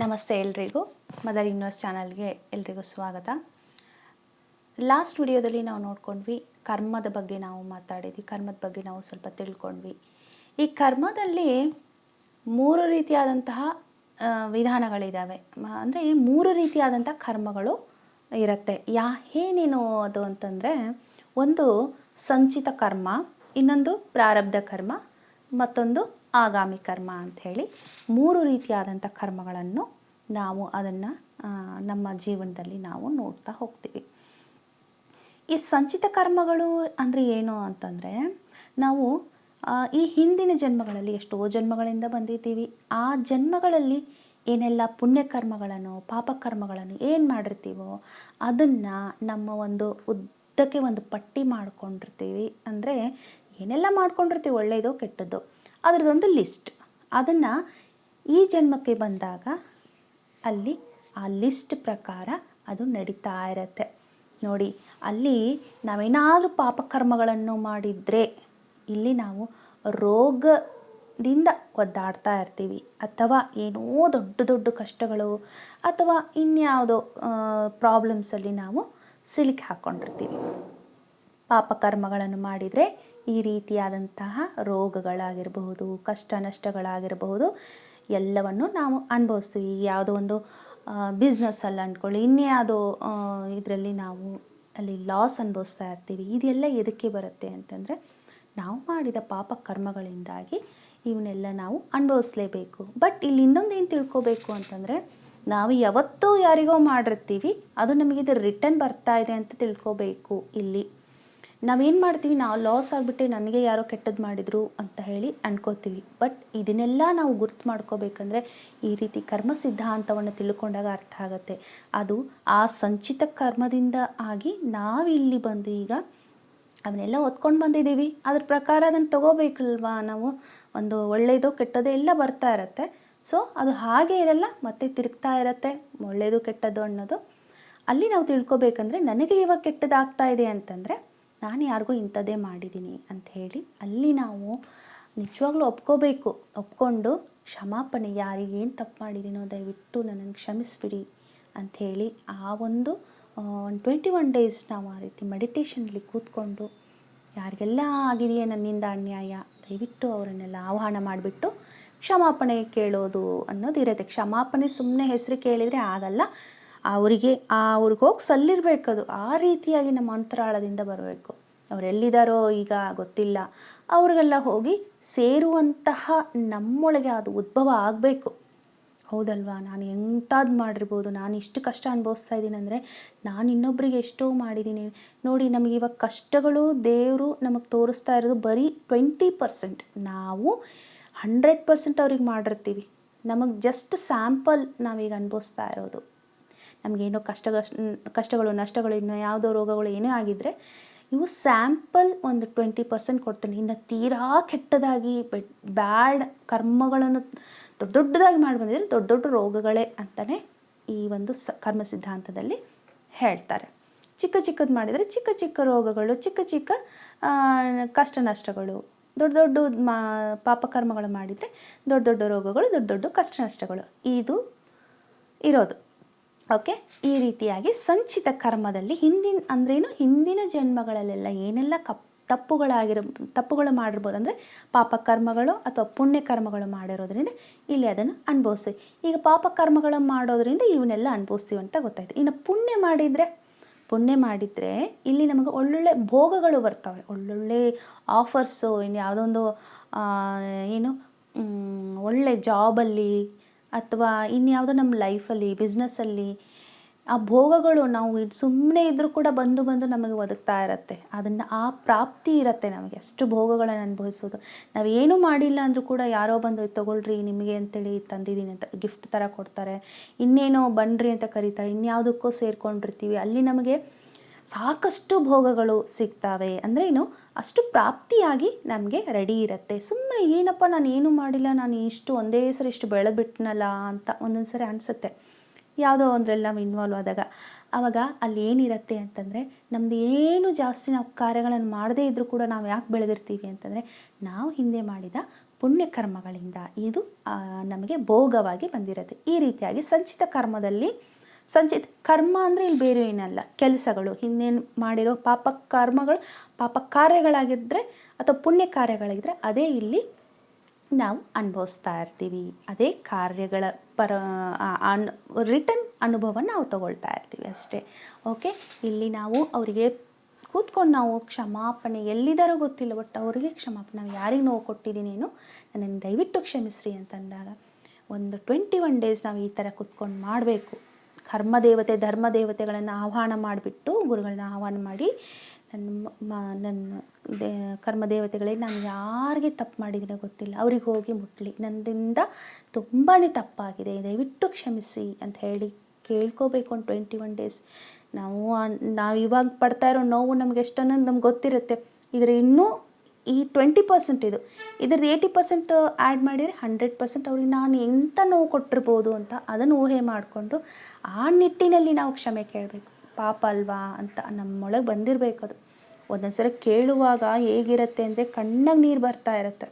ನಮಸ್ತೆ ಎಲ್ರಿಗೂ. Mother universe ಚಾನಲ್ಗೆ ಎಲ್ರಿಗೂ ಸ್ವಾಗತ. ಲಾಸ್ಟ್ ವಿಡಿಯೋದಲ್ಲಿ ನಾವು ನೋಡ್ಕೊಂಡ್ವಿ, ಕರ್ಮದ ಬಗ್ಗೆ ನಾವು ಮಾತಾಡಿದ್ವಿ, ಕರ್ಮದ ಬಗ್ಗೆ ನಾವು ಸ್ವಲ್ಪ ತಿಳ್ಕೊಂಡ್ವಿ. ಈ ಕರ್ಮದಲ್ಲಿ 3 ರೀತಿಯಾದಂತಹ ವಿಧಾನಗಳಿದ್ದಾವೆ. ಅಂದರೆ 3 ರೀತಿಯಾದಂಥ ಕರ್ಮಗಳು ಇರುತ್ತೆ. ಏನೇನು ಅದು ಅಂತಂದರೆ, ಒಂದು ಸಂಚಿತ ಕರ್ಮ, ಇನ್ನೊಂದು ಪ್ರಾರಬ್ಧ ಕರ್ಮ, ಮತ್ತೊಂದು ಆಗಾಮಿ ಕರ್ಮ ಅಂಥೇಳಿ 3 ರೀತಿಯಾದಂಥ ಕರ್ಮಗಳನ್ನು ನಾವು ಅದನ್ನು ನಮ್ಮ ಜೀವನದಲ್ಲಿ ನಾವು ನೋಡ್ತಾ ಹೋಗ್ತೀವಿ. ಈ ಸಂಚಿತ ಕರ್ಮಗಳು ಅಂದರೆ ಏನು ಅಂತಂದರೆ, ನಾವು ಈ ಹಿಂದಿನ ಜನ್ಮಗಳಲ್ಲಿ ಎಷ್ಟೋ ಜನ್ಮಗಳಿಂದ ಬಂದಿದ್ದೀವಿ. ಆ ಜನ್ಮಗಳಲ್ಲಿ ಏನೆಲ್ಲ ಪುಣ್ಯಕರ್ಮಗಳನ್ನು ಪಾಪಕರ್ಮಗಳನ್ನು ಏನು ಮಾಡಿರ್ತೀವೋ ಅದನ್ನು ನಮ್ಮ ಒಂದು ಉದ್ದಕ್ಕೆ ಒಂದು ಪಟ್ಟಿ ಮಾಡ್ಕೊಂಡಿರ್ತೀವಿ. ಅಂದರೆ ಏನೆಲ್ಲ ಮಾಡ್ಕೊಂಡಿರ್ತೀವಿ, ಒಳ್ಳೆಯದು ಕೆಟ್ಟದ್ದು, ಅದರದೊಂದು ಲಿಸ್ಟ್. ಅದನ್ನು ಈ ಜನ್ಮಕ್ಕೆ ಬಂದಾಗ ಅಲ್ಲಿ ಆ ಲಿಸ್ಟ್ ಪ್ರಕಾರ ಅದು ನಡೀತಾ ಇರುತ್ತೆ. ನೋಡಿ, ಅಲ್ಲಿ ನಾವೇನಾದರೂ ಪಾಪಕರ್ಮಗಳನ್ನು ಮಾಡಿದರೆ ಇಲ್ಲಿ ನಾವು ರೋಗದಿಂದ ಒದ್ದಾಡ್ತಾ ಇರ್ತೀವಿ, ಅಥವಾ ಏನೋ ದೊಡ್ಡ ದೊಡ್ಡ ಕಷ್ಟಗಳು ಅಥವಾ ಇನ್ಯಾವುದೋ ಪ್ರಾಬ್ಲಮ್ಸಲ್ಲಿ ನಾವು ಸಿಲುಕಿ ಹಾಕ್ಕೊಂಡಿರ್ತೀವಿ. ಪಾಪಕರ್ಮಗಳನ್ನು ಮಾಡಿದರೆ ಈ ರೀತಿಯಾದಂತಹ ರೋಗಗಳಾಗಿರಬಹುದು, ಕಷ್ಟ ನಷ್ಟಗಳಾಗಿರಬಹುದು, ಎಲ್ಲವನ್ನು ನಾವು ಅನುಭವಿಸ್ತೀವಿ. ಯಾವುದೋ ಒಂದು ಬಿಸ್ನೆಸ್ಸಲ್ಲಿ ಅಂದ್ಕೊಳ್ಳಿ, ಇನ್ಯಾವುದೋ ಇದರಲ್ಲಿ ನಾವು ಅಲ್ಲಿ ಲಾಸ್ ಅನುಭವಿಸ್ತಾ ಇರ್ತೀವಿ. ಇದೆಲ್ಲ ಎದಕ್ಕೆ ಬರುತ್ತೆ ಅಂತಂದರೆ, ನಾವು ಮಾಡಿದ ಪಾಪಕರ್ಮಗಳಿಂದಾಗಿ ಇವನ್ನೆಲ್ಲ ನಾವು ಅನುಭವಿಸ್ಲೇಬೇಕು. ಬಟ್ ಇಲ್ಲಿ ಇನ್ನೊಂದು ಏನು ತಿಳ್ಕೊಬೇಕು ಅಂತಂದರೆ, ನಾವು ಯಾವತ್ತೂ ಯಾರಿಗೋ ಮಾಡಿರ್ತೀವಿ, ಅದು ನಮಗೆ ಇದು ರಿಟರ್ನ್ ಬರ್ತಾ ಇದೆ ಅಂತ ತಿಳ್ಕೊಬೇಕು. ಇಲ್ಲಿ ನಾವೇನು ಮಾಡ್ತೀವಿ, ನಾವು ಲಾಸ್ ಆಗಿಬಿಟ್ಟೆ ನನಗೆ ಯಾರೋ ಕೆಟ್ಟದ್ದು ಮಾಡಿದರು ಅಂತ ಹೇಳಿ ಅನ್ಕೋತೀವಿ. ಬಟ್ ಇದನ್ನೆಲ್ಲ ನಾವು ಗುರ್ತು ಮಾಡ್ಕೋಬೇಕಂದ್ರೆ ಈ ರೀತಿ ಕರ್ಮ ಸಿದ್ಧಾಂತವನ್ನು ತಿಳ್ಕೊಂಡಾಗ ಅರ್ಥ ಆಗುತ್ತೆ. ಅದು ಆ ಸಂಚಿತ ಕರ್ಮದಿಂದ ಆಗಿ ನಾವಿಲ್ಲಿ ಬಂದು ಈಗ ಅವನ್ನೆಲ್ಲ ಹೊತ್ಕೊಂಡು ಬಂದಿದ್ದೀವಿ. ಅದ್ರ ಪ್ರಕಾರ ಅದನ್ನು ತೊಗೋಬೇಕಲ್ವಾ ನಾವು. ಒಂದು ಒಳ್ಳೆಯದು ಕೆಟ್ಟದ್ದು ಎಲ್ಲ ಬರ್ತಾ ಇರುತ್ತೆ. ಸೊ ಅದು ಹಾಗೆ ಇರಲ್ಲ, ಮತ್ತೆ ತಿರುಗ್ತಾ ಇರುತ್ತೆ ಒಳ್ಳೆಯದು ಕೆಟ್ಟದ್ದು ಅನ್ನೋದು. ಅಲ್ಲಿ ನಾವು ತಿಳ್ಕೊಬೇಕಂದ್ರೆ, ನನಗೆ ಇವಾಗ ಕೆಟ್ಟದಾಗ್ತಾ ಇದೆ ಅಂತಂದರೆ ನಾನು ಯಾರಿಗೂ ಇಂಥದ್ದೇ ಮಾಡಿದ್ದೀನಿ ಅಂತ ಹೇಳಿ ಅಲ್ಲಿ ನಾವು ನಿಜವಾಗ್ಲೂ ಒಪ್ಕೋಬೇಕು. ಒಪ್ಕೊಂಡು ಕ್ಷಮಾಪಣೆ, ಯಾರಿಗೆ ಏನು ತಪ್ಪು ಮಾಡಿದ್ದೀನೋ ದಯವಿಟ್ಟು ನನ್ನನ್ನು ಕ್ಷಮಿಸ್ಬಿಡಿ ಅಂಥೇಳಿ ಆ ಒಂದು 21 ಡೇಸ್ ನಾವು ಆ ರೀತಿ ಮೆಡಿಟೇಷನಲ್ಲಿ ಕೂತ್ಕೊಂಡು ಯಾರಿಗೆಲ್ಲ ಆಗಿದೆಯೇ ನನ್ನಿಂದ ಅನ್ಯಾಯ, ದಯವಿಟ್ಟು ಅವರನ್ನೆಲ್ಲ ಆಹ್ವಾನ ಮಾಡಿಬಿಟ್ಟು ಕ್ಷಮಾಪಣೆ ಕೇಳೋದು ಅನ್ನೋದು ಇರುತ್ತೆ. ಕ್ಷಮಾಪಣೆ ಸುಮ್ಮನೆ ಹೆಸರು ಕೇಳಿದರೆ ಆಗಲ್ಲ, ಅವ್ರಿಗೆ ಹೋಗಿ ಸಲ್ಲಿರಬೇಕದು. ಆ ರೀತಿಯಾಗಿ ನಮ್ಮ ಅಂತರಾಳದಿಂದ ಬರಬೇಕು. ಅವರೆಲ್ಲಿದ್ದಾರೋ ಈಗ ಗೊತ್ತಿಲ್ಲ, ಅವ್ರಿಗೆಲ್ಲ ಹೋಗಿ ಸೇರುವಂತಹ ನಮ್ಮೊಳಗೆ ಅದು ಉದ್ಭವ ಆಗಬೇಕು. ಹೌದಲ್ವಾ, ನಾನು ಎಂಥದ್ದು ಮಾಡಿರ್ಬೋದು, ನಾನು ಇಷ್ಟು ಕಷ್ಟ ಅನುಭವಿಸ್ತಾ ಇದ್ದೀನಿ ಅಂದರೆ ನಾನು ಇನ್ನೊಬ್ಬರಿಗೆ ಎಷ್ಟೋ ಮಾಡಿದ್ದೀನಿ. ನೋಡಿ, ನಮಗೆ ಇವಾಗ ಕಷ್ಟಗಳು ದೇವರು ನಮಗೆ ತೋರಿಸ್ತಾ ಇರೋದು ಬರೀ 20%. ನಾವು 100% ಅವ್ರಿಗೆ ಮಾಡಿರ್ತೀವಿ. ನಮಗೆ ಜಸ್ಟ್ ಸ್ಯಾಂಪಲ್ ನಾವೀಗ ಅನುಭವಿಸ್ತಾ ಇರೋದು. ನಮಗೇನೋ ಕಷ್ಟಗಳು ನಷ್ಟಗಳು ಇನ್ನೂ ಯಾವುದೋ ರೋಗಗಳು ಏನೇ ಆಗಿದ್ದರೆ ಇವು ಸ್ಯಾಂಪಲ್ ಒಂದು 20% ಕೊಡ್ತಾನೆ. ಇನ್ನು ತೀರಾ ಕೆಟ್ಟದಾಗಿ ಬ್ಯಾಡ್ ಕರ್ಮಗಳನ್ನು ದೊಡ್ಡದಾಗಿ ಮಾಡಿ ಬಂದಿದ್ರೆ ದೊಡ್ಡ ದೊಡ್ಡ ರೋಗಗಳೇ ಅಂತಲೇ ಈ ಒಂದು ಕರ್ಮ ಸಿದ್ಧಾಂತದಲ್ಲಿ ಹೇಳ್ತಾರೆ. ಚಿಕ್ಕ ಚಿಕ್ಕದು ಮಾಡಿದರೆ ಚಿಕ್ಕ ಚಿಕ್ಕ ರೋಗಗಳು, ಚಿಕ್ಕ ಚಿಕ್ಕ ಕಷ್ಟ ನಷ್ಟಗಳು. ದೊಡ್ಡ ದೊಡ್ಡ ಪಾಪಕರ್ಮಗಳು ಮಾಡಿದರೆ ದೊಡ್ಡ ದೊಡ್ಡ ರೋಗಗಳು, ದೊಡ್ಡ ದೊಡ್ಡ ಕಷ್ಟ ನಷ್ಟಗಳು ಇದು ಇರೋದು. ಓಕೆ, ಈ ರೀತಿಯಾಗಿ ಸಂಚಿತ ಕರ್ಮದಲ್ಲಿ ಹಿಂದಿನ ಜನ್ಮಗಳಲ್ಲೆಲ್ಲ ಏನೆಲ್ಲ ತಪ್ಪುಗಳು ಮಾಡಿರ್ಬೋದು, ಅಂದರೆ ಪಾಪಕರ್ಮಗಳು ಅಥವಾ ಪುಣ್ಯಕರ್ಮಗಳು ಮಾಡಿರೋದ್ರಿಂದ ಇಲ್ಲಿ ಅದನ್ನು ಅನುಭವಿಸ್ತೀವಿ. ಈಗ ಪಾಪಕರ್ಮಗಳು ಮಾಡೋದ್ರಿಂದ ಇವನ್ನೆಲ್ಲ ಅನುಭವಿಸ್ತೀವಿ ಅಂತ ಗೊತ್ತಾಯ್ತು. ಇನ್ನು ಪುಣ್ಯ ಮಾಡಿದರೆ ಇಲ್ಲಿ ನಮಗೆ ಒಳ್ಳೊಳ್ಳೆ ಭೋಗಗಳು ಬರ್ತವೆ, ಒಳ್ಳೊಳ್ಳೆ ಆಫರ್ಸು, ಇನ್ನು ಯಾವುದೊಂದು ಒಳ್ಳೆ ಜಾಬಲ್ಲಿ ಅಥವಾ ಇನ್ಯಾವುದೋ ನಮ್ಮ ಲೈಫಲ್ಲಿ ಬಿಸ್ನೆಸ್ಸಲ್ಲಿ ಆ ಭೋಗಗಳು ನಾವು ಸುಮ್ಮನೆ ಇದ್ದರೂ ಕೂಡ ಬಂದು ನಮಗೆ ಒದಗ್ತಾ ಇರುತ್ತೆ. ಅದನ್ನು ಆ ಪ್ರಾಪ್ತಿ ಇರುತ್ತೆ ನಮಗೆ, ಅಷ್ಟು ಭೋಗಗಳನ್ನು ಅನುಭವಿಸೋದು. ನಾವೇನೂ ಮಾಡಿಲ್ಲ ಅಂದರೂ ಕೂಡ ಯಾರೋ ಬಂದು ತೊಗೊಳ್ರಿ ನಿಮಗೆ ಅಂತೇಳಿ ತಂದಿದ್ದೀನಿ ಅಂತ ಗಿಫ್ಟ್ ಥರ ಕೊಡ್ತಾರೆ, ಇನ್ನೇನೋ ಬನ್ನಿರಿ ಅಂತ ಕರೀತಾರೆ, ಇನ್ಯಾವುದಕ್ಕೋ ಸೇರ್ಕೊಂಡಿರ್ತೀವಿ, ಅಲ್ಲಿ ನಮಗೆ ಸಾಕಷ್ಟು ಭೋಗಗಳು ಸಿಗ್ತವೆ. ಅಂದರೆ ಅಷ್ಟು ಪ್ರಾಪ್ತಿಯಾಗಿ ನಮಗೆ ರೆಡಿ ಇರುತ್ತೆ. ಸುಮ್ಮನೆ ಏನಪ್ಪ ನಾನು ಏನೂ ಮಾಡಿಲ್ಲ, ನಾನು ಒಂದೇ ಸರಿ ಇಷ್ಟು ಬೆಳೆದ್ಬಿಟ್ನಲ್ಲ ಅಂತ ಒಂದೊಂದು ಸರಿ ಅನಿಸುತ್ತೆ. ಯಾವುದೋ ಒಂದರಲ್ಲಿ ನಾವು ಇನ್ವಾಲ್ವ್ ಆದಾಗ ಆವಾಗ ಅಲ್ಲಿ ಏನಿರುತ್ತೆ ಅಂತಂದರೆ, ನಮ್ಮದು ಏನು ಜಾಸ್ತಿ ನಾವು ಕಾರ್ಯಗಳನ್ನು ಮಾಡದೇ ಇದ್ದರೂ ಕೂಡ ನಾವು ಯಾಕೆ ಬೆಳೆದಿರ್ತೀವಿ ಅಂತಂದರೆ, ನಾವು ಹಿಂದೆ ಮಾಡಿದ ಪುಣ್ಯಕರ್ಮಗಳಿಂದ ಇದು ನಮಗೆ ಭೋಗವಾಗಿ ಬಂದಿರುತ್ತೆ. ಈ ರೀತಿಯಾಗಿ ಸಂಚಿತ ಕರ್ಮದಲ್ಲಿ ಸಂಚಿತ ಕರ್ಮ ಅಂದರೆ ಇಲ್ಲಿ ಬೇರೆ ಏನಲ್ಲ, ಕೆಲಸಗಳು ಹಿಂದೇನು ಮಾಡಿರೋ ಪಾಪ ಕರ್ಮಗಳು, ಪಾಪ ಕಾರ್ಯಗಳಾಗಿದ್ದರೆ ಅಥವಾ ಪುಣ್ಯ ಕಾರ್ಯಗಳಾಗಿದ್ದರೆ ಅದೇ ಇಲ್ಲಿ ನಾವು ಅನುಭವಿಸ್ತಾ ಇರ್ತೀವಿ. ಅದೇ ಕಾರ್ಯಗಳ ರಿಟರ್ನ್ ಅನುಭವ ನಾವು ತಗೊಳ್ತಾ ಇರ್ತೀವಿ ಅಷ್ಟೇ. ಓಕೆ, ಇಲ್ಲಿ ನಾವು ಅವರಿಗೆ ಕೂತ್ಕೊಂಡು ನಾವು ಕ್ಷಮಾಪಣೆ ಎಲ್ಲಿದ್ದಾರೋ ಗೊತ್ತಿಲ್ಲ, ಬಟ್ ಅವರಿಗೆ ಕ್ಷಮಾಪಣೆ, ನಾವು ಯಾರಿಗೆ ನೋವು ಕೊಟ್ಟಿದ್ದೀನೇನು ನನ್ನನ್ನು ದಯವಿಟ್ಟು ಕ್ಷಮಿಸ್ರಿ ಅಂತಂದಾಗ ಒಂದು 21 ಡೇಸ್ ನಾವು ಈ ಥರ ಕೂತ್ಕೊಂಡು ಮಾಡಬೇಕು. ಕರ್ಮದೇವತೆ ಧರ್ಮ ದೇವತೆಗಳನ್ನು ಆಹ್ವಾನ ಮಾಡಿಬಿಟ್ಟು, ಗುರುಗಳನ್ನ ಆಹ್ವಾನ ಮಾಡಿ, ನನ್ನ ಕರ್ಮದೇವತೆಗಳೇ ನಾನು ಯಾರಿಗೆ ತಪ್ಪು ಮಾಡಿದರೆ ಗೊತ್ತಿಲ್ಲ, ಅವ್ರಿಗೆ ಹೋಗಿ ಮುಟ್ಲಿ, ನನ್ನಿಂದ ತುಂಬಾ ತಪ್ಪಾಗಿದೆ, ದಯವಿಟ್ಟು ಕ್ಷಮಿಸಿ ಅಂತ ಹೇಳಿ ಕೇಳ್ಕೋಬೇಕು. ಒಂದು 21 ಡೇಸ್ ನಾವು ಇವಾಗ ಪಡ್ತಾ ಇರೋ ನೋವು ನಮ್ಗೆ ಎಷ್ಟು ಅನ್ನೋದು ನಮ್ಗೆ ಗೊತ್ತಿರುತ್ತೆ. ಇದ್ರ ಇನ್ನೂ ಈ 20% ಇದ್ರದ್ದು 80% ಆ್ಯಡ್ ಮಾಡಿದರೆ 100% ಅವ್ರಿಗೆ ನಾನು ಎಂಥ ನೋವು ಕೊಟ್ಟಿರ್ಬೋದು ಅಂತ ಅದನ್ನು ಊಹೆ ಮಾಡಿಕೊಂಡು ಆ ನಿಟ್ಟಿನಲ್ಲಿ ನಾವು ಕ್ಷಮೆ ಕೇಳಬೇಕು. ಪಾಪ ಅಲ್ವಾ ಅಂತ ನಮ್ಮೊಳಗೆ ಬಂದಿರಬೇಕು. ಅದು ಒಂದೊಂದು ಸಲ ಕೇಳುವಾಗ ಹೇಗಿರುತ್ತೆ ಅಂದರೆ ಕಣ್ಣಾಗ ನೀರು ಬರ್ತಾ ಇರುತ್ತೆ.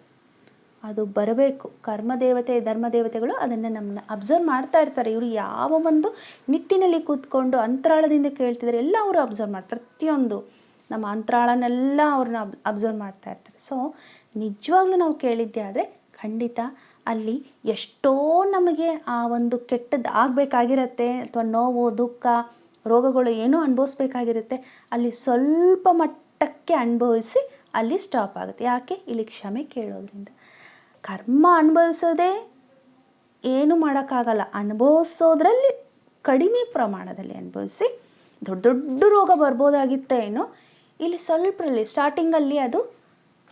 ಅದು ಬರಬೇಕು. ಕರ್ಮದೇವತೆ ಧರ್ಮದೇವತೆಗಳು ಅದನ್ನು ನಮ್ಮನ್ನ ಅಬ್ಸರ್ವ್ ಮಾಡ್ತಾ ಇರ್ತಾರೆ. ಇವರು ಯಾವ ಒಂದು ನಿಟ್ಟಿನಲ್ಲಿ ಕೂತ್ಕೊಂಡು ಅಂತರಾಳದಿಂದ ಕೇಳ್ತಿದ್ದಾರೆ ಎಲ್ಲ ಅವರು ಅಬ್ಸರ್ವ್ ಮಾಡ್ತಾರೆ. ಪ್ರತಿಯೊಂದು ನಮ್ಮ ಅಂತರಾಳನೆಲ್ಲ ಅವ್ರನ್ನ ಅಬ್ಸರ್ವ್ ಮಾಡ್ತಾ ಇರ್ತಾರೆ. ಸೊ ನಿಜವಾಗ್ಲೂ ನಾವು ಕೇಳಿದ್ದೆ ಆದರೆ ಖಂಡಿತ ಅಲ್ಲಿ ಎಷ್ಟೋ ನಮಗೆ ಆ ಒಂದು ಕೆಟ್ಟದ್ದು ಆಗಬೇಕಾಗಿರುತ್ತೆ, ಅಥವಾ ನೋವು ದುಃಖ ರೋಗಗಳು ಏನೋ ಅನುಭವಿಸ್ಬೇಕಾಗಿರುತ್ತೆ. ಅಲ್ಲಿ ಸ್ವಲ್ಪ ಮಟ್ಟಕ್ಕೆ ಅನುಭವಿಸಿ ಅಲ್ಲಿ ಸ್ಟಾಪ್ ಆಗುತ್ತೆ. ಯಾಕೆ? ಇಲ್ಲಿ ಕ್ಷಮೆ ಕೇಳೋದ್ರಿಂದ. ಕರ್ಮ ಅನುಭವಿಸೋದೇ ಏನು ಮಾಡೋಕ್ಕಾಗಲ್ಲ, ಅನುಭವಿಸೋದ್ರಲ್ಲಿ ಕಡಿಮೆ ಪ್ರಮಾಣದಲ್ಲಿ ಅನುಭವಿಸಿ ದೊಡ್ಡ ದೊಡ್ಡ ರೋಗ ಬರ್ಬೋದಾಗಿತ್ತೇನೋ, ಇಲ್ಲಿ ಸ್ವಲ್ಪರಲ್ಲಿ ಸ್ಟಾರ್ಟಿಂಗಲ್ಲಿ ಅದು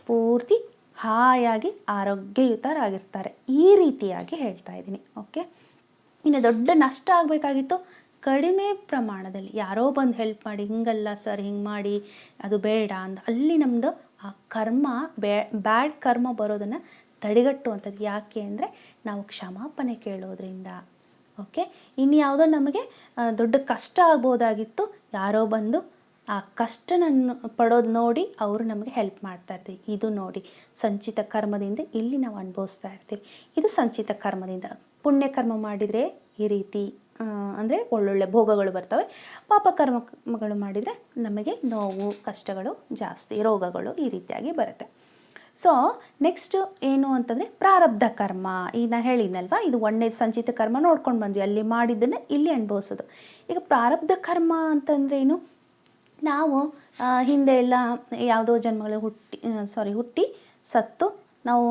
ಪೂರ್ತಿ ಹಾಯಾಗಿ ಆರೋಗ್ಯಯುತರಾಗಿರ್ತಾರೆ. ಈ ರೀತಿಯಾಗಿ ಹೇಳ್ತಾ ಇದ್ದೀನಿ. ಓಕೆ, ಇನ್ನು ದೊಡ್ಡ ನಷ್ಟ ಆಗಬೇಕಾಗಿತ್ತು, ಕಡಿಮೆ ಪ್ರಮಾಣದಲ್ಲಿ ಯಾರೋ ಬಂದು ಹೆಲ್ಪ್ ಮಾಡಿ, ಹಿಂಗಲ್ಲ ಸರ್ ಹಿಂಗೆ ಮಾಡಿ ಅದು ಬೇಡ ಅಂದ ಅಲ್ಲಿ ನಮ್ಮದು ಆ ಕರ್ಮ ಬ್ಯಾಡ್ ಕರ್ಮ ಬರೋದನ್ನು ತಡೆಗಟ್ಟುವಂಥದ್ದು. ಯಾಕೆ ಅಂದರೆ ನಾವು ಕ್ಷಮಾಪಣೆ ಕೇಳೋದ್ರಿಂದ. ಓಕೆ, ಇನ್ನು ಯಾವುದೋ ನಮಗೆ ದೊಡ್ಡ ಕಷ್ಟ ಆಗ್ಬೋದಾಗಿತ್ತು, ಯಾರೋ ಬಂದು ಆ ಕಷ್ಟನನ್ನು ಪಡೋದು ನೋಡಿ ಅವರು ನಮಗೆ ಹೆಲ್ಪ್ ಮಾಡ್ತಾ ಇರ್ತೀವಿ. ಇದು ನೋಡಿ ಸಂಚಿತ ಕರ್ಮದಿಂದ ಇಲ್ಲಿ ನಾವು ಅನುಭವಿಸ್ತಾ ಇರ್ತೀವಿ. ಇದು ಸಂಚಿತ ಕರ್ಮದಿಂದ. ಪುಣ್ಯಕರ್ಮ ಮಾಡಿದರೆ ಈ ರೀತಿ ಅಂದರೆ ಒಳ್ಳೊಳ್ಳೆ ಭೋಗಗಳು ಬರ್ತವೆ. ಪಾಪ ಕರ್ಮಗಳು ಮಾಡಿದರೆ ನಮಗೆ ನೋವು ಕಷ್ಟಗಳು ಜಾಸ್ತಿ, ರೋಗಗಳು ಈ ರೀತಿಯಾಗಿ ಬರುತ್ತೆ. ಸೊ ನೆಕ್ಸ್ಟು ಏನು ಅಂತಂದರೆ ಪ್ರಾರಬ್ಧ ಕರ್ಮ. ಈಗ ನಾನು ಹೇಳಿದ್ನಲ್ವ, ಇದು ಒಂದೇ ಸಂಚಿತ ಕರ್ಮ ನೋಡ್ಕೊಂಡು ಬಂದ್ವಿ, ಅಲ್ಲಿ ಮಾಡಿದ್ದನ್ನು ಇಲ್ಲಿ ಅನುಭವಿಸೋದು. ಈಗ ಪ್ರಾರಬ್ಧ ಕರ್ಮ ಅಂತಂದರೆ ಏನು? ನಾವು ಹಿಂದೆ ಎಲ್ಲ ಯಾವುದೋ ಜನ್ಮಗಳು ಹುಟ್ಟಿ ಸತ್ತು ನಾವು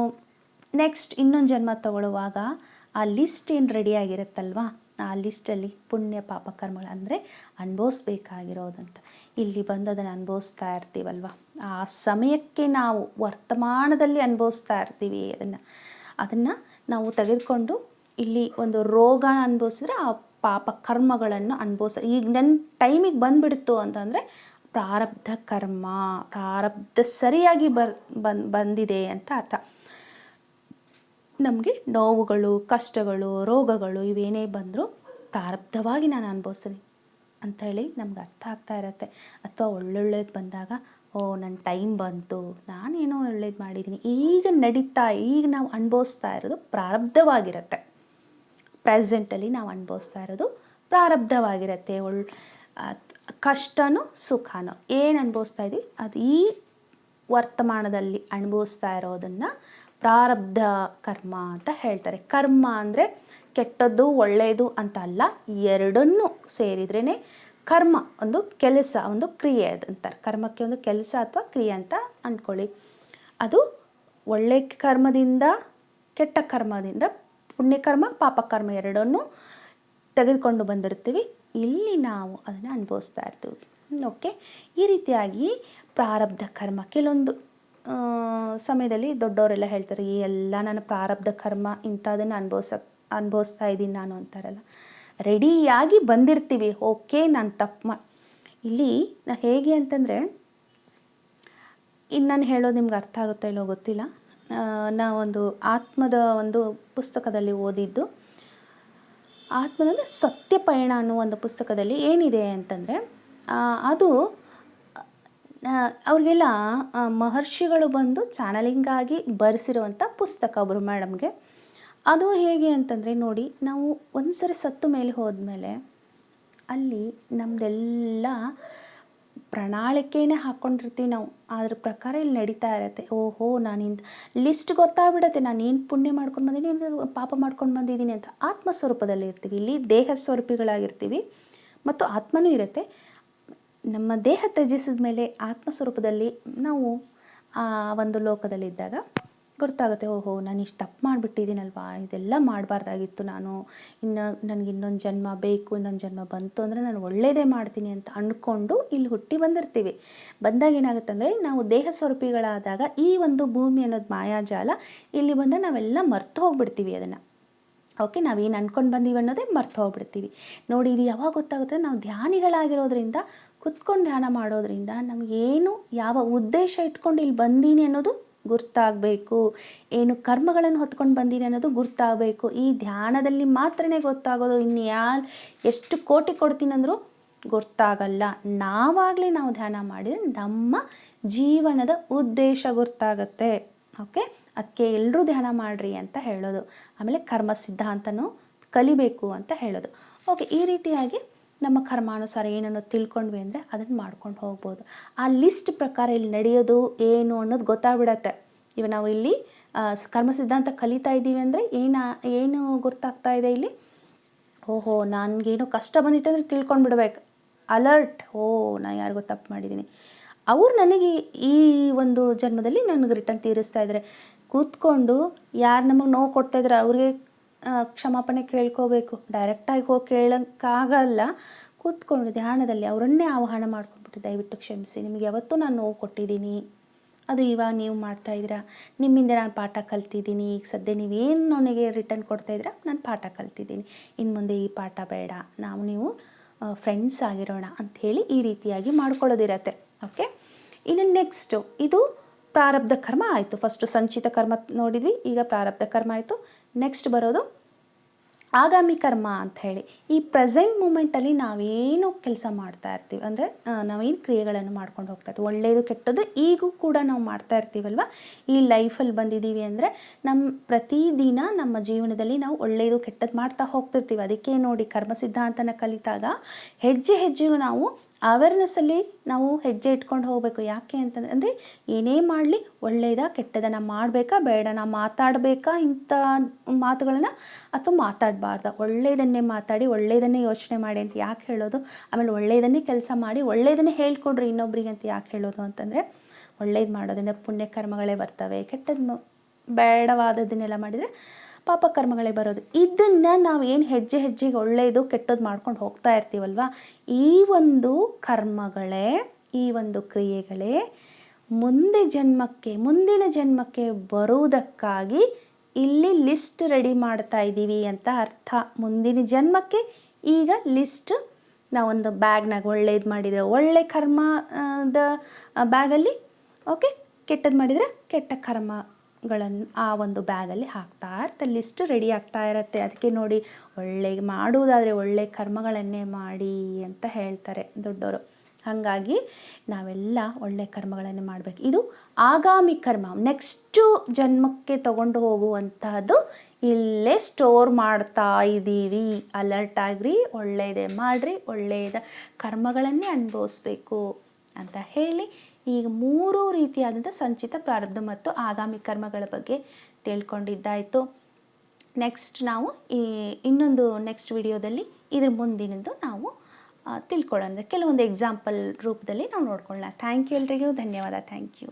ನೆಕ್ಸ್ಟ್ ಇನ್ನೊಂದು ಜನ್ಮ ತಗೊಳ್ಳುವಾಗ ಆ ಲಿಸ್ಟ್ ಏನು ರೆಡಿಯಾಗಿರುತ್ತಲ್ವ, ಆ ಲಿಸ್ಟಲ್ಲಿ ಪುಣ್ಯ ಪಾಪ ಕರ್ಮಗಳು ಅಂದರೆ ಅನುಭವಿಸ್ಬೇಕಾಗಿರೋದಂತ ಇಲ್ಲಿ ಬಂದು ಅದನ್ನು ಅನುಭವಿಸ್ತಾ ಇರ್ತೀವಲ್ವ, ಆ ಸಮಯಕ್ಕೆ ನಾವು ವರ್ತಮಾನದಲ್ಲಿ ಅನುಭವಿಸ್ತಾ ಇರ್ತೀವಿ. ಅದನ್ನು ನಾವು ತೆಗೆದುಕೊಂಡು ಇಲ್ಲಿ ಒಂದು ರೋಗ ಅನುಭವಿಸಿದ್ರೆ ಆ ಪಾಪ ಕರ್ಮಗಳನ್ನು ಈಗ ನನ್ನ ಟೈಮಿಗೆ ಬಂದುಬಿಡ್ತು ಅಂತಂದರೆ ಪ್ರಾರಬ್ಧ ಕರ್ಮ, ಪ್ರಾರಬ್ಧ ಸರಿಯಾಗಿ ಬಂದಿದೆ ಅಂತ ಅರ್ಥ. ನಮಗೆ ನೋವುಗಳು ಕಷ್ಟಗಳು ರೋಗಗಳು ಇವೇನೇ ಬಂದರೂ ಪ್ರಾರಬ್ಧವಾಗಿ ನಾನು ಅನುಭವಿಸ್ತೀನಿ ಅಂತ ಹೇಳಿ ನಮ್ಗೆ ಅರ್ಥ ಆಗ್ತಾ ಇರತ್ತೆ. ಅಥವಾ ಒಳ್ಳೊಳ್ಳೇದು ಬಂದಾಗ ನನ್ನ ಟೈಮ್ ಬಂತು, ನಾನೇನೋ ಒಳ್ಳೇದು ಮಾಡಿದ್ದೀನಿ, ಈಗ ನಾವು ಅನುಭವಿಸ್ತಾ ಇರೋದು ಪ್ರಾರಬ್ಧವಾಗಿರುತ್ತೆ. ಪ್ರೆಸೆಂಟಲ್ಲಿ ನಾವು ಅನುಭವಿಸ್ತಾ ಇರೋದು ಪ್ರಾರಬ್ಧವಾಗಿರುತ್ತೆ. ಕಷ್ಟನೋ ಸುಖನೋ ಏನು ಅನುಭವಿಸ್ತಾ ಇದ್ದೀವಿ ಅದು ಈ ವರ್ತಮಾನದಲ್ಲಿ ಅನುಭವಿಸ್ತಾ ಇರೋದನ್ನು ಪ್ರಾರಬ್ಧ ಕರ್ಮ ಅಂತ ಹೇಳ್ತಾರೆ. ಕರ್ಮ ಅಂದರೆ ಕೆಟ್ಟದ್ದು ಒಳ್ಳೆಯದು ಅಂತ ಅಲ್ಲ, ಎರಡನ್ನೂ ಸೇರಿದ್ರೇ ಕರ್ಮ. ಒಂದು ಕೆಲಸ, ಒಂದು ಕ್ರಿಯೆ ಅಂತಾರೆ. ಕರ್ಮಕ್ಕೆ ಒಂದು ಕೆಲಸ ಅಥವಾ ಕ್ರಿಯೆ ಅಂತ ಅಂದ್ಕೊಳ್ಳಿ. ಅದು ಒಳ್ಳೆಯ ಕರ್ಮದಿಂದ ಕೆಟ್ಟ ಕರ್ಮದಿಂದ ಪುಣ್ಯಕರ್ಮ ಪಾಪಕರ್ಮ ಎರಡನ್ನೂ ತೆಗೆದುಕೊಂಡು ಬಂದಿರ್ತೀವಿ. ಇಲ್ಲಿ ನಾವು ಅದನ್ನು ಅನುಭವಿಸ್ತಾ ಇರ್ತೀವಿ. ಓಕೆ, ಈ ರೀತಿಯಾಗಿ ಪ್ರಾರಬ್ಧ ಕರ್ಮ ಕೆಲವೊಂದು ಸಮಯದಲ್ಲಿ ದೊಡ್ಡವರೆಲ್ಲ ಹೇಳ್ತಾರೆ, ಈ ಎಲ್ಲ ನಾನು ಪ್ರಾರಬ್ಧ ಕರ್ಮ ಇಂಥದನ್ನು ಅನುಭವಿಸ್ತಾ ಇದ್ದೀನಿ ನಾನು ಅಂತಾರಲ್ಲ. ರೆಡಿಯಾಗಿ ಬಂದಿರ್ತೀವಿ. ಓಕೆ, ನಾನು ತಪ್ಪು ಇಲ್ಲಿ ಹೇಗೆ ಅಂತಂದರೆ, ಇನ್ನು ನಾನು ಹೇಳೋದು ನಿಮ್ಗೆ ಅರ್ಥ ಆಗುತ್ತೋ ಇಲ್ಲೋ ಗೊತ್ತಿಲ್ಲ. ನಾವೊಂದು ಆತ್ಮದ ಒಂದು ಪುಸ್ತಕದಲ್ಲಿ ಓದಿದ್ದು, ಆತ್ಮದಂದರೆ ಸತ್ಯ ಪಯಣ ಅನ್ನೋ ಒಂದು ಪುಸ್ತಕದಲ್ಲಿ ಏನಿದೆ ಅಂತಂದರೆ, ಅದು ಅವ್ರಿಗೆಲ್ಲ ಮಹರ್ಷಿಗಳು ಬಂದು ಚಾನಲಿಂಗಾಗಿ ಬರೆಸಿರುವಂಥ ಪುಸ್ತಕ ಒಬ್ಬರು ಮೇಡಮ್ಗೆ. ಅದು ಹೇಗೆ ಅಂತಂದರೆ ನೋಡಿ, ನಾವು ಒಂದು ಸರಿ ಸತ್ತು ಮೇಲೆ ಹೋದ್ಮೇಲೆ ಅಲ್ಲಿ ನಮ್ಮದೆಲ್ಲ ಪ್ರಣಾಳಿಕೆನೇ ಹಾಕ್ಕೊಂಡಿರ್ತೀವಿ ನಾವು. ಅದ್ರ ಪ್ರಕಾರ ಇಲ್ಲಿ ನಡೀತಾ ಇರುತ್ತೆ. ಓಹೋ, ನಾನಿಂದ ಲಿಸ್ಟ್ ಗೊತ್ತಾಗ್ಬಿಡತ್ತೆ, ನಾನು ಏನು ಪುಣ್ಯ ಮಾಡ್ಕೊಂಡು ಬಂದಿದ್ದೀನಿ, ಏನು ಪಾಪ ಮಾಡ್ಕೊಂಡು ಬಂದಿದ್ದೀನಿ ಅಂತ. ಆತ್ಮಸ್ವರೂಪದಲ್ಲಿ ಇರ್ತೀವಿ, ಇಲ್ಲಿ ದೇಹ ಸ್ವರೂಪಿಗಳಾಗಿರ್ತೀವಿ ಮತ್ತು ಆತ್ಮನೂ ಇರುತ್ತೆ. ನಮ್ಮ ದೇಹ ತ್ಯಜಿಸಿದ ಮೇಲೆ ಆತ್ಮಸ್ವರೂಪದಲ್ಲಿ ನಾವು ಆ ಒಂದು ಲೋಕದಲ್ಲಿದ್ದಾಗ ಗೊತ್ತಾಗುತ್ತೆ, ಓಹೋ ನಾನು ಇಷ್ಟು ತಪ್ಪು ಮಾಡಿಬಿಟ್ಟಿದ್ದೀನಲ್ವಾ, ಇದೆಲ್ಲ ಮಾಡಬಾರ್ದಾಗಿತ್ತು ನಾನು, ನನಗೆ ಇನ್ನೊಂದು ಜನ್ಮ ಬೇಕು, ಇನ್ನೊಂದು ಜನ್ಮ ಬಂತು ಅಂದರೆ ನಾನು ಒಳ್ಳೆಯದೇ ಮಾಡ್ತೀನಿ ಅಂತ ಅಂದ್ಕೊಂಡು ಇಲ್ಲಿ ಹುಟ್ಟಿ ಬಂದಿರ್ತೀವಿ. ಬಂದಾಗ ಏನಾಗುತ್ತೆ ಅಂದರೆ, ನಾವು ದೇಹ ಸ್ವರೂಪಿಗಳಾದಾಗ ಈ ಒಂದು ಭೂಮಿ ಅನ್ನೋದು ಮಾಯಾಜಾಲ, ಇಲ್ಲಿ ಬಂದರೆ ನಾವೆಲ್ಲ ಮರ್ತು ಹೋಗ್ಬಿಡ್ತೀವಿ ಅದನ್ನು. ಓಕೆ, ನಾವೇನು ಅಂದ್ಕೊಂಡು ಬಂದೀವಿ ಅನ್ನೋದೇ ಮರ್ತು ಹೋಗ್ಬಿಡ್ತೀವಿ. ನೋಡಿ, ಇದು ಯಾವಾಗ ಗೊತ್ತಾಗುತ್ತೆ, ನಾವು ಧ್ಯಾನಿಗಳಾಗಿರೋದ್ರಿಂದ, ಕುತ್ಕೊಂಡು ಧ್ಯಾನ ಮಾಡೋದ್ರಿಂದ ನಮಗೇನು ಯಾವ ಉದ್ದೇಶ ಇಟ್ಕೊಂಡು ಇಲ್ಲಿ ಬಂದೀನಿ ಅನ್ನೋದು ಗುರ್ತಾಗಬೇಕು, ಏನು ಕರ್ಮಗಳನ್ನು ಹೊತ್ಕೊಂಡು ಬಂದೀನಿ ಅನ್ನೋದು ಗುರ್ತಾಗಬೇಕು. ಈ ಧ್ಯಾನದಲ್ಲಿ ಮಾತ್ರನೇ ಗೊತ್ತಾಗೋದು, ಇನ್ನು ಎಷ್ಟು ಕೋಟಿ ಕೊಡ್ತೀನಂದ್ರೂ ಗೊತ್ತಾಗಲ್ಲ. ನಾವಾಗಲೇ ನಾವು ಧ್ಯಾನ ಮಾಡಿದರೆ ನಮ್ಮ ಜೀವನದ ಉದ್ದೇಶ ಗೊತ್ತಾಗತ್ತೆ. ಓಕೆ, ಅದಕ್ಕೆ ಎಲ್ಲರೂ ಧ್ಯಾನ ಮಾಡಿರಿ ಅಂತ ಹೇಳೋದು. ಆಮೇಲೆ ಕರ್ಮ ಸಿದ್ಧಾಂತನೂ ಕಲಿಬೇಕು ಅಂತ ಹೇಳೋದು. ಓಕೆ, ಈ ರೀತಿಯಾಗಿ ನಮ್ಮ ಕರ್ಮಾನುಸಾರ ಏನನ್ನೋ ತಿಳ್ಕೊಂಡ್ವಿ ಅಂದರೆ ಅದನ್ನು ಮಾಡ್ಕೊಂಡು ಹೋಗ್ಬೋದು. ಆ ಲಿಸ್ಟ್ ಪ್ರಕಾರ ಇಲ್ಲಿ ನಡೆಯೋದು ಏನು ಅನ್ನೋದು ಗೊತ್ತಾಗ್ಬಿಡತ್ತೆ. ಇವಾಗ ನಾವು ಇಲ್ಲಿ ಕರ್ಮ ಸಿದ್ಧಾಂತ ಕಲಿತಾ ಇದ್ದೀವಿ ಅಂದರೆ ಏನು ಗೊತ್ತಾಗ್ತಾ ಇದೆ ಇಲ್ಲಿ, ಓಹೋ ನನಗೇನೋ ಕಷ್ಟ ಬಂದಿತ್ತು ಅಂದರೆ ತಿಳ್ಕೊಂಡ್ಬಿಡ್ಬೇಕು, ಅಲರ್ಟ್, ನಾನು ಯಾರಿಗೋ ತಪ್ಪು ಮಾಡಿದ್ದೀನಿ, ಅವ್ರು ನನಗೆ ಈ ಒಂದು ಜನ್ಮದಲ್ಲಿ ನನಗೆ ರಿಟರ್ನ್ ತೀರಿಸ್ತಾ ಇದ್ದಾರೆ. ಕೂತ್ಕೊಂಡು ಯಾರು ನಮಗೆ ನೋವು ಕೊಡ್ತಾಯಿದ್ರೆ ಅವ್ರಿಗೆ ಕ್ಷಮಾಪಣೆ ಕೇಳ್ಕೋಬೇಕು. ಡೈರೆಕ್ಟಾಗಿ ಹೋಗಿ ಕೇಳೋಕ್ಕಾಗಲ್ಲ. ಕೂತ್ಕೊಂಡು ಧ್ಯಾನದಲ್ಲಿ ಅವರನ್ನೇ ಆಹ್ವಾನ ಮಾಡ್ಕೊಂಡ್ಬಿಟ್ಟು, ದಯವಿಟ್ಟು ಕ್ಷಮಿಸಿ, ನಿಮಗೆ ಯಾವತ್ತೂ ನಾನು ನೋವು ಕೊಟ್ಟಿದ್ದೀನಿ, ಅದು ಇವಾಗ ನೀವು ಮಾಡ್ತಾಯಿದ್ದೀರಾ, ನಿಮ್ಮಿಂದ ನಾನು ಪಾಠ ಕಲ್ತಿದ್ದೀನಿ, ಈಗ ಸದ್ಯ ನೀವೇನು ನನಗೆ ರಿಟರ್ನ್ ಕೊಡ್ತಾಯಿದ್ದೀರಾ, ನಾನು ಪಾಠ ಕಲ್ತಿದ್ದೀನಿ, ಇನ್ನು ಮುಂದೆ ಈ ಪಾಠ ಬೇಡ, ನೀವು ಫ್ರೆಂಡ್ಸ್ ಆಗಿರೋಣ ಅಂಥೇಳಿ ಈ ರೀತಿಯಾಗಿ ಮಾಡ್ಕೊಳ್ಳೋದಿರತ್ತೆ. ಓಕೆ, ಇನ್ನು ನೆಕ್ಸ್ಟು ಇದು ಪ್ರಾರಬ್ಧ ಕರ್ಮ ಆಯಿತು. ಫಸ್ಟು ಸಂಚಿತ ಕರ್ಮ ನೋಡಿದ್ವಿ, ಈಗ ಪ್ರಾರಬ್ಧ ಕರ್ಮ ಆಯಿತು. ನೆಕ್ಸ್ಟ್ ಬರೋದು ಆಗಾಮಿ ಕರ್ಮ ಅಂತ ಹೇಳಿ. ಈ ಪ್ರೆಸೆಂಟ್ ಮೂಮೆಂಟಲ್ಲಿ ನಾವೇನು ಕೆಲಸ ಮಾಡ್ತಾ ಇರ್ತೀವಿ ಅಂದರೆ, ನಾವೇನು ಕ್ರಿಯೆಗಳನ್ನು ಮಾಡ್ಕೊಂಡು ಹೋಗ್ತಾ ಇರ್ತೀವಿ, ಒಳ್ಳೆಯದು ಕೆಟ್ಟದ್ದು ಈಗೂ ಕೂಡ ನಾವು ಮಾಡ್ತಾ ಇರ್ತೀವಲ್ವ. ಈ ಲೈಫಲ್ಲಿ ಬಂದಿದ್ದೀವಿ ಅಂದರೆ ಪ್ರತಿದಿನ ನಮ್ಮ ಜೀವನದಲ್ಲಿ ನಾವು ಒಳ್ಳೆಯದು ಕೆಟ್ಟದ್ದು ಮಾಡ್ತಾ ಹೋಗ್ತಿರ್ತೀವಿ. ಅದಕ್ಕೆ ನೋಡಿ, ಕರ್ಮ ಸಿದ್ಧಾಂತನ ಕಲಿತಾಗ ಹೆಜ್ಜೆ ಹೆಜ್ಜೆಗೂ ನಾವು ಅವೇರ್ನೆಸ್ಸಲ್ಲಿ ನಾವು ಹೆಜ್ಜೆ ಇಟ್ಕೊಂಡು ಹೋಗಬೇಕು. ಯಾಕೆ ಅಂತಂದರೆ, ಅಂದರೆ ಏನೇ ಮಾಡಲಿ ಒಳ್ಳೆಯದ ಕೆಟ್ಟದನ್ನು ಮಾಡಬೇಕಾ ಬೇಡ, ನಾವು ಮಾತಾಡಬೇಕಾ ಇಂಥ ಮಾತುಗಳನ್ನು ಅಥವಾ ಮಾತಾಡಬಾರ್ದ, ಒಳ್ಳೆಯದನ್ನೇ ಮಾತಾಡಿ ಒಳ್ಳೆಯದನ್ನೇ ಯೋಚನೆ ಮಾಡಿ ಅಂತ ಯಾಕೆ ಹೇಳೋದು. ಆಮೇಲೆ ಒಳ್ಳೆಯದನ್ನೇ ಕೆಲಸ ಮಾಡಿ ಒಳ್ಳೆಯದನ್ನೇ ಹೇಳ್ಕೊಡ್ರಿ ಇನ್ನೊಬ್ರಿಗೆ ಅಂತ ಯಾಕೆ ಹೇಳೋದು ಅಂತಂದರೆ, ಒಳ್ಳೇದು ಮಾಡೋದ್ರಿಂದ ಪುಣ್ಯ ಕರ್ಮಗಳೇ ಬರ್ತವೆ, ಕೆಟ್ಟದ್ದು ಬೇಡವಾದದ್ದನ್ನೆಲ್ಲ ಮಾಡಿದರೆ ಪಾಪ ಕರ್ಮಗಳೇ ಬರೋದು. ಇದನ್ನು ನಾವು ಏನು ಹೆಜ್ಜೆ ಹೆಜ್ಜೆಗೆ ಒಳ್ಳೆಯದು ಕೆಟ್ಟದ್ದು ಮಾಡ್ಕೊಂಡು ಹೋಗ್ತಾ ಇರ್ತೀವಲ್ವ, ಈ ಒಂದು ಕರ್ಮಗಳೇ, ಈ ಒಂದು ಕ್ರಿಯೆಗಳೇ ಮುಂದಿನ ಜನ್ಮಕ್ಕೆ ಬರುವುದಕ್ಕಾಗಿ ಇಲ್ಲಿ ಲಿಸ್ಟ್ ರೆಡಿ ಮಾಡ್ತಾ ಇದ್ದೀವಿ ಅಂತ ಅರ್ಥ. ಮುಂದಿನ ಜನ್ಮಕ್ಕೆ ಈಗ ಲಿಸ್ಟ್ ನಾವೊಂದು ಬ್ಯಾಗ್ನಾಗ ಒಳ್ಳೇದು ಮಾಡಿದರೆ ಒಳ್ಳೆ ಕರ್ಮದ ಬ್ಯಾಗಲ್ಲಿ, ಓಕೆ, ಕೆಟ್ಟದ್ದು ಮಾಡಿದರೆ ಕೆಟ್ಟ ಕರ್ಮಗಳನ್ನು ಆ ಒಂದು ಬ್ಯಾಗಲ್ಲಿ ಹಾಕ್ತಾ ಇರ್ತಾರೆ. ಲಿಸ್ಟ್ ರೆಡಿ ಆಗ್ತಾ ಇರುತ್ತೆ. ಅದಕ್ಕೆ ನೋಡಿ, ಒಳ್ಳೆ ಮಾಡುವುದಾದರೆ ಒಳ್ಳೆ ಕರ್ಮಗಳನ್ನೇ ಮಾಡಿ ಅಂತ ಹೇಳ್ತಾರೆ ದೊಡ್ಡವರು. ಹಾಗಾಗಿ ನಾವೆಲ್ಲ ಒಳ್ಳೆ ಕರ್ಮಗಳನ್ನೇ ಮಾಡಬೇಕು. ಇದು ಆಗಾಮಿ ಕರ್ಮ, ನೆಕ್ಸ್ಟು ಜನ್ಮಕ್ಕೆ ತಗೊಂಡು ಹೋಗುವಂತಹದ್ದು ಇಲ್ಲೇ ಸ್ಟೋರ್ ಮಾಡ್ತಾ ಇದ್ದೀವಿ. ಅಲರ್ಟ್ ಆಗಿರಿ, ಒಳ್ಳೆಯದೇ ಮಾಡಿರಿ, ಒಳ್ಳೆಯದ ಕರ್ಮಗಳನ್ನೇ ಅನುಭವಿಸ್ಬೇಕು ಅಂತ ಹೇಳಿ, ಈಗ 3 ರೀತಿಯಾದಂಥ ಸಂಚಿತ, ಪ್ರಾರಬ್ಧ ಮತ್ತು ಆಗಾಮಿ ಕರ್ಮಗಳ ಬಗ್ಗೆ ತಿಳ್ಕೊಂಡಿದ್ದಾಯಿತು. ನೆಕ್ಸ್ಟ್ ನಾವು ಇನ್ನೊಂದು ನೆಕ್ಸ್ಟ್ ವಿಡಿಯೋದಲ್ಲಿ ಇದ್ರ ಮುಂದಿನದು ನಾವು ತಿಳ್ಕೊಳ್ಳೋಣ. ಕೆಲವೊಂದು ಎಕ್ಸಾಂಪಲ್ ರೂಪದಲ್ಲಿ ನಾವು ನೋಡ್ಕೊಳ್ಳೋಣ. ಥ್ಯಾಂಕ್ ಯು ಎಲ್ರಿಗೂ, ಧನ್ಯವಾದ. Thank you.